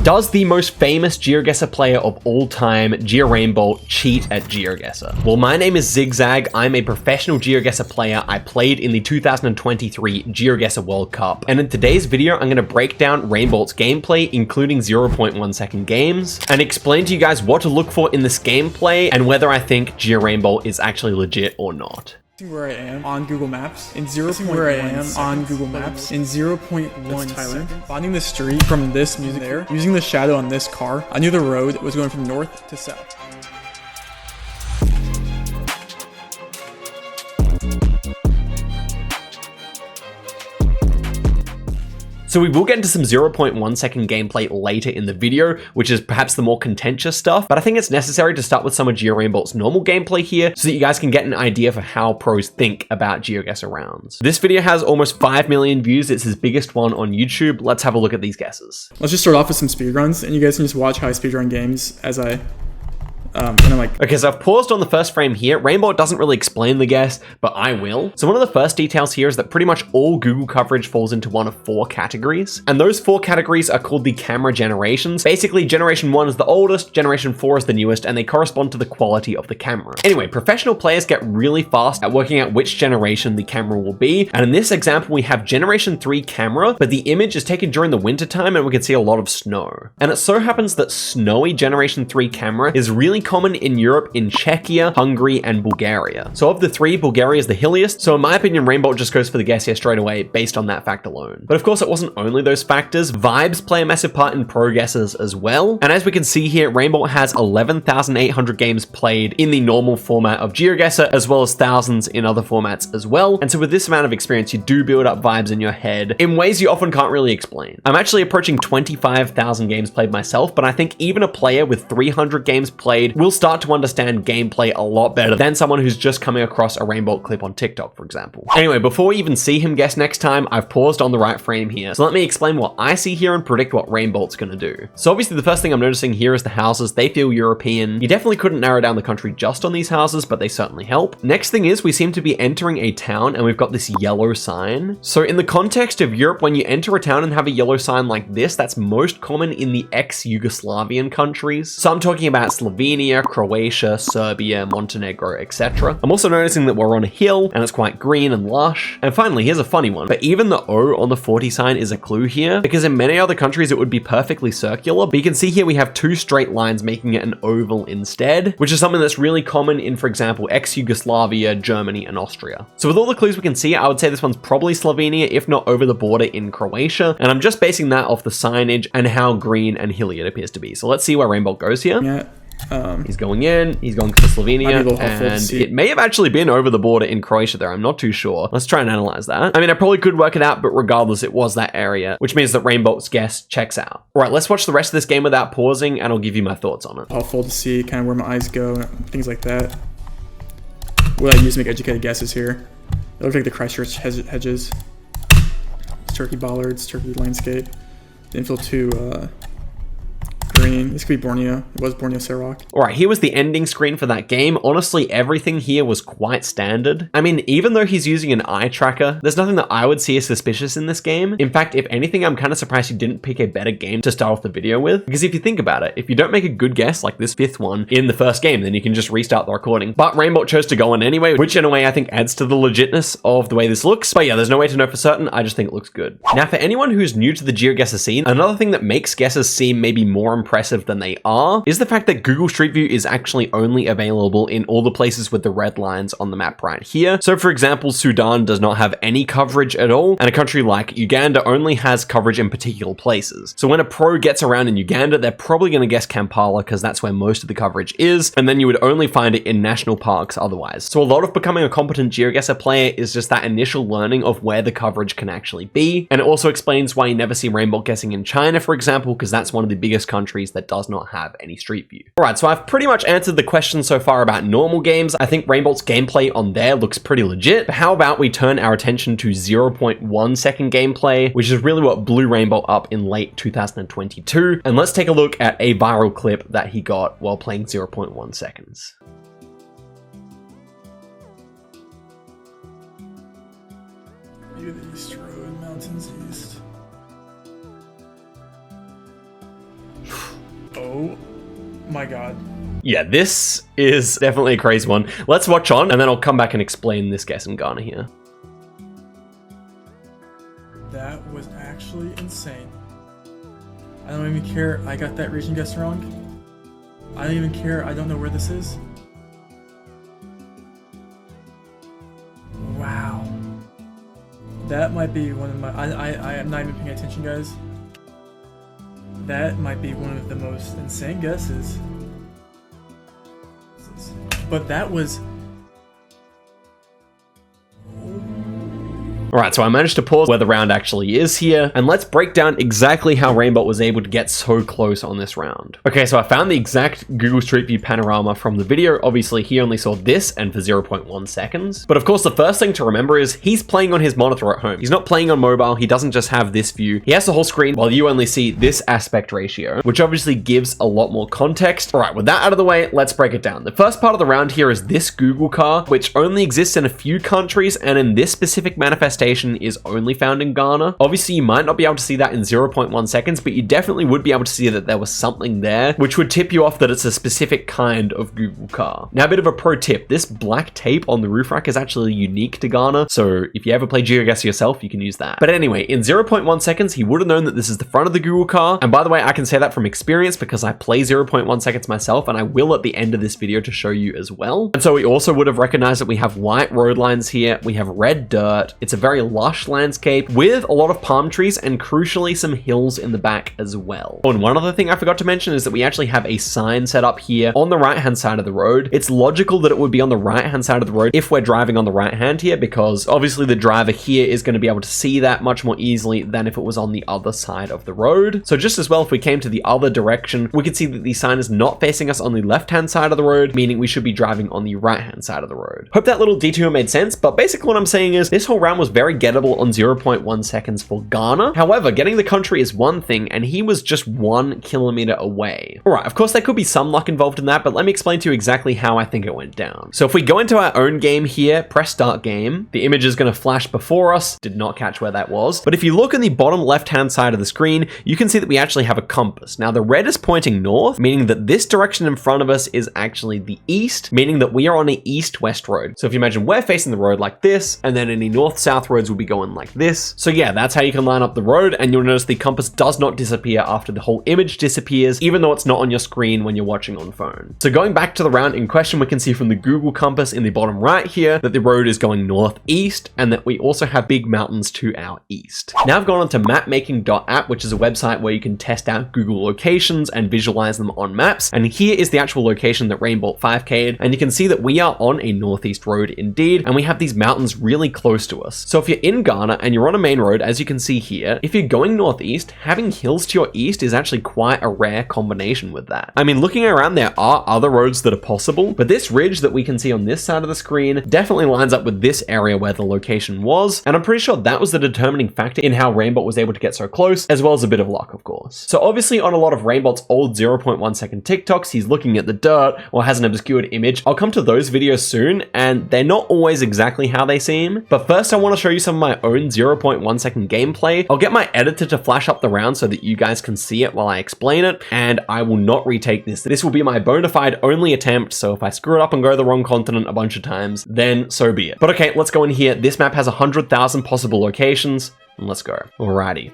Does the most famous Geoguessr player of all time, Rainbolt, cheat at Geoguessr? Well, my name is Zigzag. I'm a professional Geoguessr player. I played in the 2023 Geoguessr World Cup. And in today's video, I'm going to break down Rainbolt's gameplay, including 0.1 second games, and explain to you guys what to look for in this gameplay and whether I think Rainbolt is actually legit or not. Where I am on Google Maps in 0.1 second. Finding the street from this music there, using the shadow on this car, I knew the road was going from north to south. So we will get into some 0.1 second gameplay later in the video, which is perhaps the more contentious stuff, but I think it's necessary to start with some of Rainbolt's normal gameplay here so that you guys can get an idea for how pros think about Geoguessr rounds. This video has almost 5 million views. It's his biggest one on YouTube. Let's have a look at these guesses. Let's just start off with some speedruns, and you guys can just watch how I speedrun games as I Okay, so I've paused on the first frame here. Rainbolt doesn't really explain the guess, but I will. So one of the first details here is that pretty much all Google coverage falls into one of 4 categories. And those 4 categories are called the camera generations. Basically, generation 1 is the oldest, generation 4 is the newest, and they correspond to the quality of the camera. Anyway, professional players get really fast at working out which generation the camera will be. And in this example, we have generation 3 camera, but the image is taken during the winter time and we can see a lot of snow. And it so happens that snowy generation 3 camera is really common in Europe, in Czechia, Hungary, and Bulgaria. So of the 3, Bulgaria is the hilliest. So in my opinion, Rainbolt just goes for the guess here straight away based on that fact alone. But of course, it wasn't only those factors. Vibes play a massive part in pro guesses as well. And as we can see here, Rainbolt has 11,800 games played in the normal format of Geoguessr, as well as thousands in other formats as well. And so with this amount of experience, you do build up vibes in your head in ways you often can't really explain. I'm actually approaching 25,000 games played myself, but I think even a player with 300 games played will start to understand gameplay a lot better than someone who's just coming across a Rainbolt clip on TikTok, for example. Anyway, before we even see him guess next time, I've paused on the right frame here. So let me explain what I see here and predict what Rainbolt's gonna do. So obviously the first thing I'm noticing here is the houses. They feel European. You definitely couldn't narrow down the country just on these houses, but they certainly help. Next thing is we seem to be entering a town and we've got this yellow sign. So in the context of Europe, when you enter a town and have a yellow sign like this, that's most common in the ex-Yugoslavian countries. So I'm talking about Slovenia, Croatia, Serbia, Montenegro, etc. I'm also noticing that we're on a hill and it's quite green and lush. And finally, here's a funny one, but even the O on the 40 sign is a clue here, because in many other countries it would be perfectly circular, but you can see here we have 2 straight lines making it an oval instead, which is something that's really common in, for example, ex-Yugoslavia, Germany, and Austria. So with all the clues we can see, I would say this one's probably Slovenia, if not over the border in Croatia, and I'm just basing that off the signage and how green and hilly it appears to be. So let's see where Rainbolt goes here. Yeah. He's going in, he's going to Slovenia, and it may have actually been over the border in Croatia there. I'm not too sure. Let's try and analyze that. I mean, I probably could work it out, but regardless, it was that area, which means that Rainbolt's guess checks out. All right, let's watch the rest of this game without pausing, and I'll give you my thoughts on it. Helpful to see kind of where my eyes go, things like that. What I use to make educated guesses here. It looks like the Christchurch hedges. It's turkey bollards, turkey landscape. The infill 2, green. This could be Borneo. It was Borneo Sarawak. All right, here was the ending screen for that game. Honestly, everything here was quite standard. I mean, even though he's using an eye tracker, there's nothing that I would see as suspicious in this game. In fact, if anything, I'm kind of surprised he didn't pick a better game to start off the video with. Because if you think about it, if you don't make a good guess like this 5th one in the first game, then you can just restart the recording. But Rainbolt chose to go on anyway, which in a way I think adds to the legitness of the way this looks. But yeah, there's no way to know for certain. I just think it looks good. Now, for anyone who's new to the Geoguessr scene, another thing that makes guesses seem maybe more impressive than they are is the fact that Google Street View is actually only available in all the places with the red lines on the map right here. So for example, Sudan does not have any coverage at all, and a country like Uganda only has coverage in particular places. So when a pro gets around in Uganda, they're probably going to guess Kampala because that's where most of the coverage is, and then you would only find it in national parks otherwise. So a lot of becoming a competent Geoguessr player is just that initial learning of where the coverage can actually be, and it also explains why you never see Rainbolt guessing in China, for example, because that's one of the biggest countries that does not have any Street View. All right, so I've pretty much answered the question so far about normal games. I think Rainbolt's gameplay on there looks pretty legit, but how about we turn our attention to 0.1 second gameplay, which is really what blew Rainbolt up in late 2022. And let's take a look at a viral clip that he got while playing 0.1 seconds. View the East Road, mountains east. Oh my god. Yeah, this is definitely a crazy one. Let's watch on, and then I'll come back and explain this guess in Ghana here. That was actually insane. I don't even care I got that region guess wrong. I don't even care, I don't know where this is. Wow. That might be one of my, I am not even paying attention, guys. That might be one of the most insane guesses. But that was... Alright, so I managed to pause where the round actually is here, and let's break down exactly how Rainbolt was able to get so close on this round. Okay, so I found the exact Google Street View panorama from the video. Obviously, he only saw this and for 0.1 seconds. But of course, the first thing to remember is he's playing on his monitor at home. He's not playing on mobile. He doesn't just have this view. He has the whole screen while you only see this aspect ratio, which obviously gives a lot more context. Alright, with that out of the way, let's break it down. The first part of the round here is this Google car, which only exists in a few countries, and in this specific manifestation is only found in Ghana. Obviously, you might not be able to see that in 0.1 seconds, but you definitely would be able to see that there was something there, which would tip you off that it's a specific kind of Google car. Now, a bit of a pro tip, this black tape on the roof rack is actually unique to Ghana, so if you ever play Geoguessr yourself, you can use that. But anyway, in 0.1 seconds, he would have known that this is the front of the Google car, and by the way, I can say that from experience because I play 0.1 seconds myself, and I will at the end of this video to show you as well. And so we also would have recognized that we have white road lines here, we have red dirt, it's a very lush landscape with a lot of palm trees and crucially some hills in the back as well. Oh, and one other thing I forgot to mention is that we actually have a sign set up here on the right hand side of the road. It's logical that it would be on the right hand side of the road if we're driving on the right hand here, because obviously the driver here is going to be able to see that much more easily than if it was on the other side of the road. So just as well, if we came to the other direction, we could see that the sign is not facing us on the left hand side of the road, meaning we should be driving on the right hand side of the road. Hope that little detour made sense, but basically what I'm saying is this whole round was very gettable on 0.1 seconds for Ghana. However, getting the country is one thing, and he was just 1 kilometer away. Alright, of course there could be some luck involved in that, but let me explain to you exactly how I think it went down. So if we go into our own game here, press start game, the image is going to flash before us. Did not catch where that was. But if you look in the bottom left hand side of the screen, you can see that we actually have a compass. Now the red is pointing north, meaning that this direction in front of us is actually the east, meaning that we are on an east-west road. So if you imagine we're facing the road like this, and then any north-south roads will be going like this. So yeah, that's how you can line up the road, and you'll notice the compass does not disappear after the whole image disappears, even though it's not on your screen when you're watching on phone. So going back to the round in question, we can see from the Google compass in the bottom right here that the road is going northeast, and that we also have big mountains to our east. Now I've gone on to mapmaking.app, which is a website where you can test out Google locations and visualize them on maps, and here is the actual location that Rainbolt 5K'd, and you can see that we are on a northeast road indeed, and we have these mountains really close to us. So if you're in Ghana and you're on a main road, as you can see here, if you're going northeast, having hills to your east is actually quite a rare combination with that. I mean, looking around, there are other roads that are possible, but this ridge that we can see on this side of the screen definitely lines up with this area where the location was, and I'm pretty sure that was the determining factor in how Rainbolt was able to get so close, as well as a bit of luck, of course. So obviously on a lot of Rainbolt's old 0.1 second TikToks, he's looking at the dirt or has an obscured image. I'll come to those videos soon, and they're not always exactly how they seem, but first I want to show you some of my own 0.1 second gameplay. I'll get my editor to flash up the round so that you guys can see it while I explain it, and I will not retake this. This will be my bona fide only attempt, so if I screw it up and go to the wrong continent a bunch of times, then so be it. But okay, let's go in here. This map has 100,000 possible locations, and let's go. Alrighty.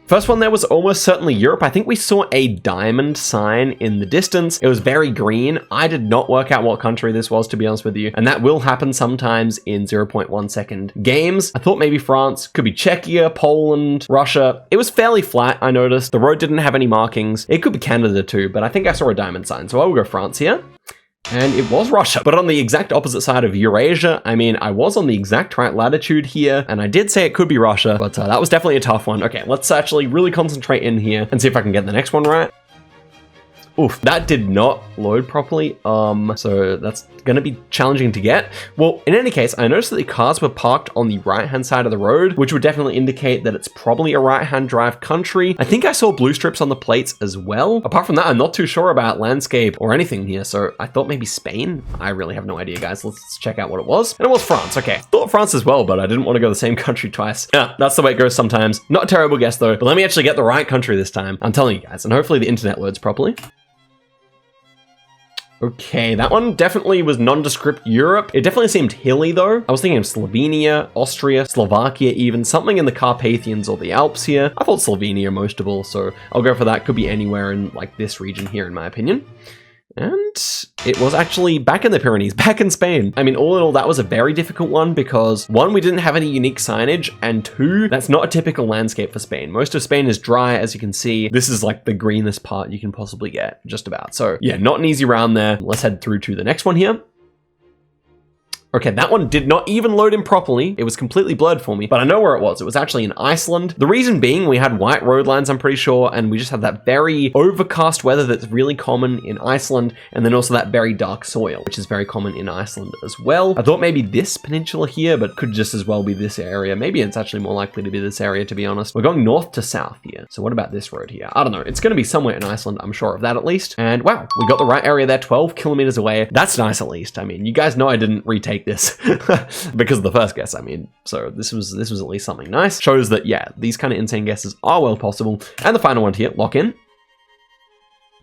First one there was almost certainly Europe. I think we saw a diamond sign in the distance. It was very green. I did not work out what country this was, to be honest with you, and that will happen sometimes in 0.1 second games. I thought maybe France, could be Czechia, Poland, Russia. It was fairly flat, I noticed. The road didn't have any markings. It could be Canada too, but I think I saw a diamond sign, so I will go France here. And it was Russia, but on the exact opposite side of Eurasia. I mean, I was on the exact right latitude here, and I did say it could be Russia, but that was definitely a tough one. Okay, let's actually really concentrate in here and see if I can get the next one right. Oof, that did not load properly, so that's gonna be challenging to get. Well, in any case, I noticed that the cars were parked on the right-hand side of the road, which would definitely indicate that it's probably a right-hand drive country. I think I saw blue strips on the plates as well. Apart from that, I'm not too sure about landscape or anything here, so I thought maybe Spain? I really have no idea, guys. Let's check out what it was. And it was France, okay. Thought France as well, but I didn't want to go the same country twice. Yeah, that's the way it goes sometimes. Not a terrible guess though, but let me actually get the right country this time. I'm telling you guys, and hopefully the internet loads properly. Okay, that one definitely was nondescript Europe. It definitely seemed hilly though. I was thinking of Slovenia, Austria, Slovakia even, something in the Carpathians or the Alps here. I thought Slovenia most of all, so I'll go for that. Could be anywhere in like this region here in my opinion. And it was actually back in the Pyrenees, back in Spain. I mean, all in all, that was a very difficult one because one, we didn't have any unique signage, and two, that's not a typical landscape for Spain. Most of Spain is dry, as you can see. This is like the greenest part you can possibly get, just about. So yeah, not an easy round there. Let's head through to the next one here. Okay, that one did not even load in properly. It was completely blurred for me, but I know where it was. It was actually in Iceland. The reason being we had white road lines, I'm pretty sure, and we just had that very overcast weather that's really common in Iceland, and then also that very dark soil, which is very common in Iceland as well. I thought maybe this peninsula here, but could just as well be this area. Maybe it's actually more likely to be this area, to be honest. We're going north to south here. So what about this road here? I don't know. It's going to be somewhere in Iceland. I'm sure of that at least. And wow, we got the right area there, 12 kilometers away. That's nice at least. I mean, you guys know I didn't retake this because of the first guess, I mean, so this was at least something nice. Shows that, yeah, these kind of insane guesses are well possible. And the final one here, lock in.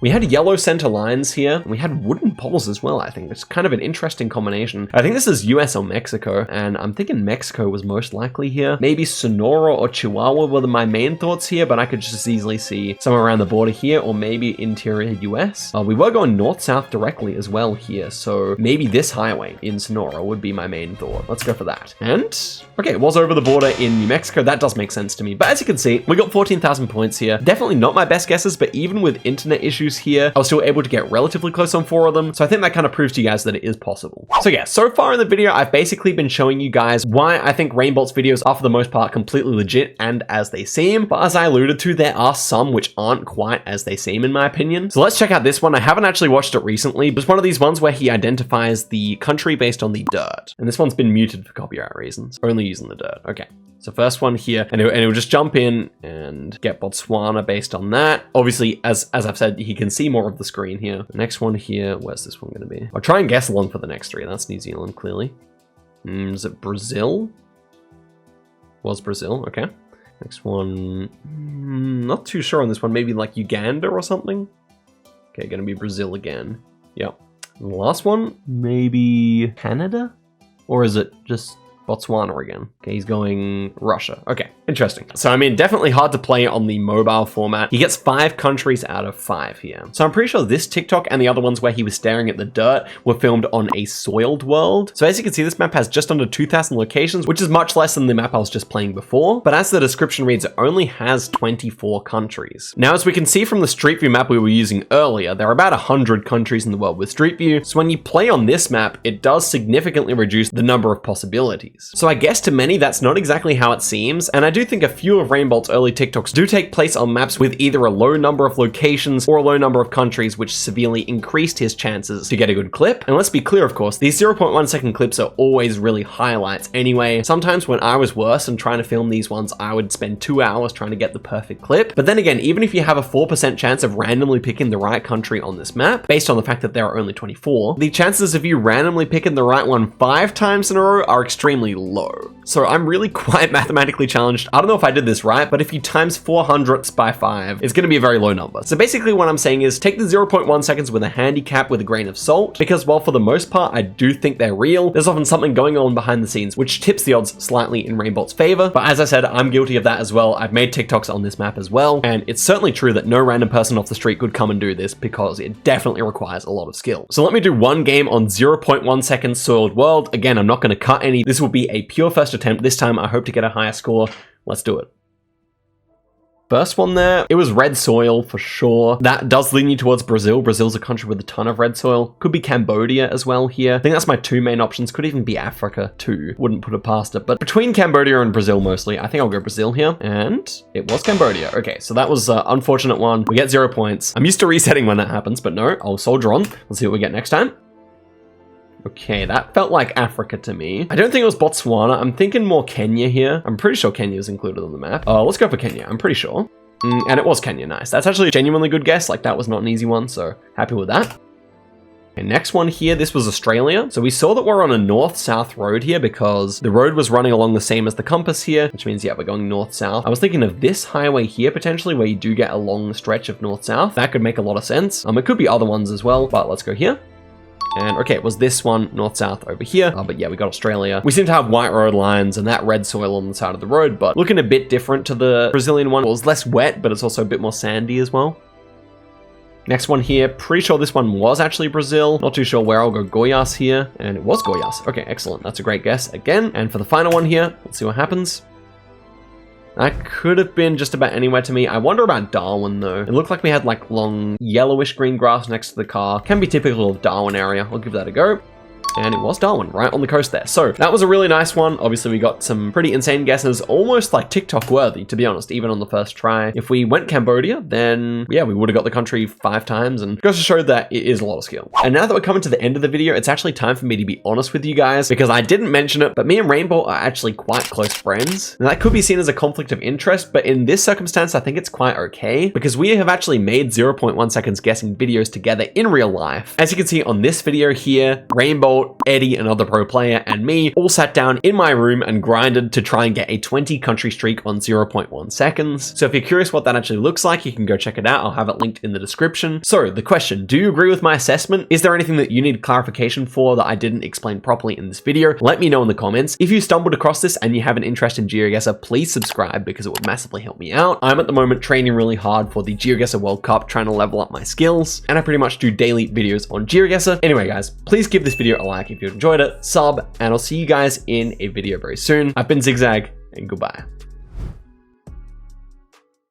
We had yellow center lines here, and we had wooden poles as well, I think. It's kind of an interesting combination. I think this is US or Mexico, and I'm thinking Mexico was most likely here. Maybe Sonora or Chihuahua were my main thoughts here, but I could just easily see somewhere around the border here, or maybe interior US. We were going north-south directly as well here, so maybe this highway in Sonora would be my main thought. Let's go for that. And, okay, it was over the border in New Mexico. That does make sense to me. But as you can see, we got 14,000 points here. Definitely not my best guesses, but even with internet issues here, I was still able to get relatively close on 4 of them. So I think that kind of proves to you guys that it is possible. So yeah, so far in the video, I've basically been showing you guys why I think Rainbolt's videos are for the most part completely legit and as they seem. But as I alluded to, there are some which aren't quite as they seem in my opinion. So let's check out this one. I haven't actually watched it recently, but it's one of these ones where he identifies the country based on the dirt. And this one's been muted for copyright reasons, only using the dirt. Okay. So first one here, and it will just jump in and get Botswana based on that. Obviously, as I've said, he can see more of the screen here. The next one here, where's this one going to be? I'll try and guess along for the next 3. That's New Zealand, clearly. Is it Brazil? Was Brazil, okay. Next one, not too sure on this one. Maybe like Uganda or something. Okay, going to be Brazil again. Yep. And the last one, maybe Canada? Or is it just Botswana again? Okay, he's going Russia. Okay, interesting. So, I mean, definitely hard to play on the mobile format. He gets 5 countries out of 5 here. So I'm pretty sure this TikTok and the other ones where he was staring at the dirt were filmed on a soiled world. So as you can see, this map has just under 2,000 locations, which is much less than the map I was just playing before. But as the description reads, it only has 24 countries. Now, as we can see from the Street View map we were using earlier, there are about 100 countries in the world with Street View. So when you play on this map, it does significantly reduce the number of possibilities. So I guess to many, that's not exactly how it seems, and I do think a few of Rainbolt's early TikToks do take place on maps with either a low number of locations or a low number of countries, which severely increased his chances to get a good clip. And let's be clear, of course, these 0.1 second clips are always really highlights anyway. Sometimes when I was worse and trying to film these ones, I would spend 2 hours trying to get the perfect clip. But then again, even if you have a 4% chance of randomly picking the right country on this map, based on the fact that there are only 24, the chances of you randomly picking the right one 5 times in a row are extremely low. So I'm really quite mathematically challenged. I don't know if I did this right, but if you times 400 by 5, it's going to be a very low number. So basically what I'm saying is take the 0.1 seconds with a handicap with a grain of salt, because while for the most part I do think they're real, there's often something going on behind the scenes which tips the odds slightly in Rainbolt's favor. But as I said, I'm guilty of that as well. I've made TikToks on this map as well, and it's certainly true that no random person off the street could come and do this because it definitely requires a lot of skill. So let me do one game on 0.1 seconds soiled world. Again, I'm not going to cut any. This will be a pure first attempt. This time I hope to get a higher score. Let's do it. First one there, it was red soil for sure. That does lead me towards Brazil. Brazil's a country with a ton of red soil. Could be Cambodia as well here. I think that's my 2 main options. Could even be Africa too. Wouldn't put it past it. But between Cambodia and Brazil mostly, I think I'll go Brazil here. And it was Cambodia. Okay, so that was an unfortunate one. We get 0 points. I'm used to resetting when that happens, but no, I'll soldier on. Let's see what we get next time. Okay, that felt like Africa to me. I don't think it was Botswana. I'm thinking more Kenya here. I'm pretty sure Kenya is included on the map. Let's go for Kenya. I'm pretty sure. And it was Kenya. Nice. That's actually a genuinely good guess. Like, that was not an easy one, so happy with that. Okay, next one here, this was Australia. So we saw that we're on a north-south road here because the road was running along the same as the compass here, which means, yeah, we're going north-south. I was thinking of this highway here, potentially, where you do get a long stretch of north-south. That could make a lot of sense. It could be other ones as well, but let's go here. And okay, it was this one, north-south over here. But yeah, we got Australia. We seem to have white road lines and that red soil on the side of the road, but looking a bit different to the Brazilian one. It was less wet, but it's also a bit more sandy as well. Next one here, pretty sure this one was actually Brazil. Not too sure where. I'll go Goiás here, and it was Goiás. Okay, excellent. That's a great guess again. And for the final one here, let's see what happens. That could have been just about anywhere to me. I wonder about Darwin though. It looked like we had like long yellowish green grass next to the car. Can be typical of Darwin area. I'll give that a go. And it was Darwin, right on the coast there. So that was a really nice one. Obviously, we got some pretty insane guesses, almost like TikTok worthy, to be honest, even on the first try. If we went Cambodia, then yeah, we would have got the country 5 times, and goes to show that it is a lot of skill. And now that we're coming to the end of the video, it's actually time for me to be honest with you guys, because I didn't mention it, but me and Rainbolt are actually quite close friends. And that could be seen as a conflict of interest, but in this circumstance, I think it's quite okay, because we have actually made 0.1 seconds guessing videos together in real life. As you can see on this video here, Rainbolt, Eddie, another pro player, and me all sat down in my room and grinded to try and get a 20 country streak on 0.1 seconds. So if you're curious what that actually looks like, you can go check it out. I'll have it linked in the description. So the question, do you agree with my assessment? Is there anything that you need clarification for that I didn't explain properly in this video? Let me know in the comments. If you stumbled across this and you have an interest in Geoguessr, please subscribe because it would massively help me out. I'm at the moment training really hard for the Geoguessr World Cup, trying to level up my skills, and I pretty much do daily videos on Geoguessr. Anyway guys, please give this video a like if you enjoyed it, sub, and I'll see you guys in a video very soon. I've been Zigzag, and goodbye.